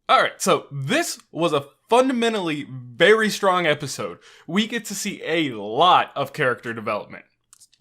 Alright, so this was a fundamentally very strong episode. We get to see a lot of character development.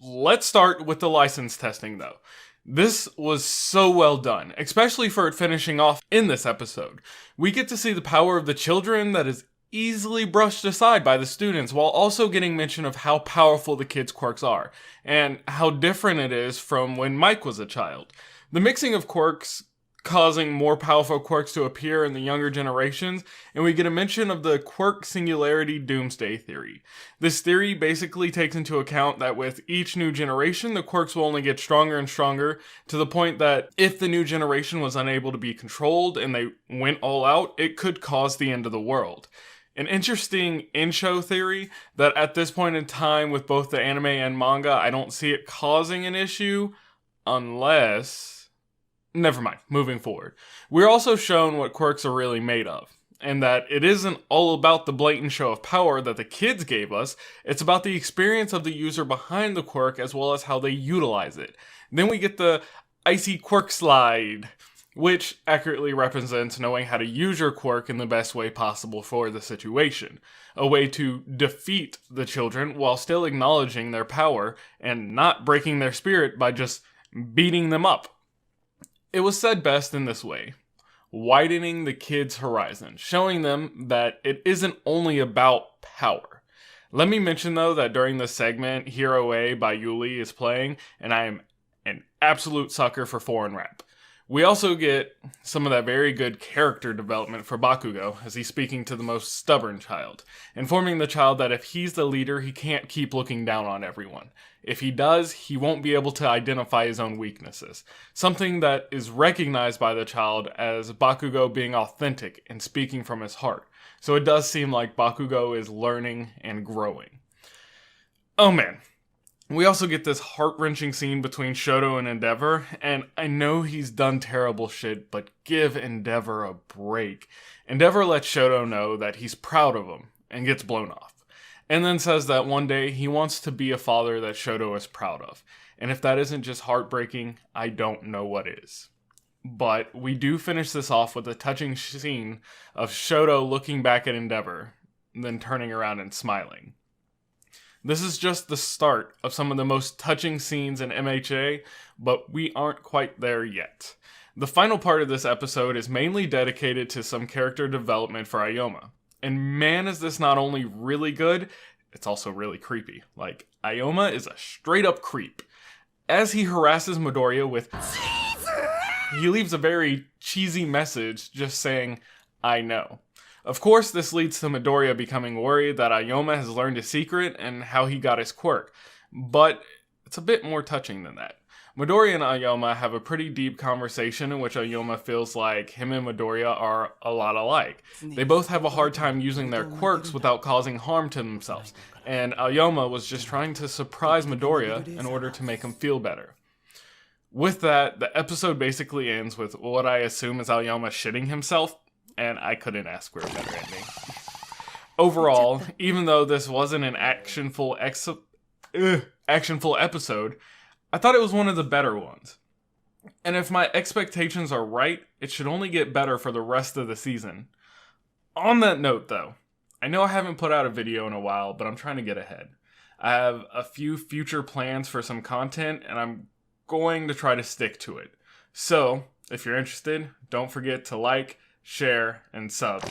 Let's start with the license testing though. This was so well done, especially for it finishing off in this episode. We get to see the power of the children that is easily brushed aside by the students, while also getting mention of how powerful the kids' quirks are, and how different it is from when Mike was a child. The mixing of quirks causing more powerful quirks to appear in the younger generations, and we get a mention of the quirk singularity doomsday theory. This theory basically takes into account that with each new generation, the quirks will only get stronger and stronger, to the point that if the new generation was unable to be controlled and they went all out, it could cause the end of the world. An interesting in-show theory that at this point in time with both the anime and manga, I don't see it causing an issue unless... Never mind, moving forward. We're also shown what quirks are really made of, and that it isn't all about the blatant show of power that the kids gave us, it's about the experience of the user behind the quirk as well as how they utilize it. Then we get the icy quirk slide, which accurately represents knowing how to use your quirk in the best way possible for the situation. A way to defeat the children while still acknowledging their power and not breaking their spirit by just beating them up. It was said best in this way: widening the kids' horizon, showing them that it isn't only about power. Let me mention though that during this segment, Hero A by Yuli is playing, and I am an absolute sucker for foreign rap. We also get some of that very good character development for Bakugo, as he's speaking to the most stubborn child, informing the child that if he's the leader, he can't keep looking down on everyone. If he does, he won't be able to identify his own weaknesses, something that is recognized by the child as Bakugo being authentic and speaking from his heart. So it does seem like Bakugo is learning and growing. Oh man. We also get this heart-wrenching scene between Shoto and Endeavor, and I know he's done terrible shit, but give Endeavor a break. Endeavor lets Shoto know that he's proud of him, and gets blown off. And then says that one day he wants to be a father that Shoto is proud of. And if that isn't just heartbreaking, I don't know what is. But we do finish this off with a touching scene of Shoto looking back at Endeavor, then turning around and smiling. This is just the start of some of the most touching scenes in MHA, but we aren't quite there yet. The final part of this episode is mainly dedicated to some character development for Ioma. And man, is this not only really good, it's also really creepy. Like, Ioma is a straight up creep. As he harasses Midoriya with he leaves a very cheesy message just saying, "I know." Of course, this leads to Midoriya becoming worried that Ioma has learned his secret and how he got his quirk. But it's a bit more touching than that. Midoriya and Ioma have a pretty deep conversation in which Ioma feels like him and Midoriya are a lot alike. They both have a hard time using their quirks without causing harm to themselves, and Ioma was just trying to surprise Midoriya in order to make him feel better. With that, the episode basically ends with what I assume is Ioma shitting himself, and I couldn't ask for a better ending. Overall, even though this wasn't an actionful episode, I thought it was one of the better ones. And if my expectations are right, it should only get better for the rest of the season. On that note though, I know I haven't put out a video in a while, but I'm trying to get ahead. I have a few future plans for some content, and I'm going to try to stick to it. So, if you're interested, don't forget to like, share, and sub.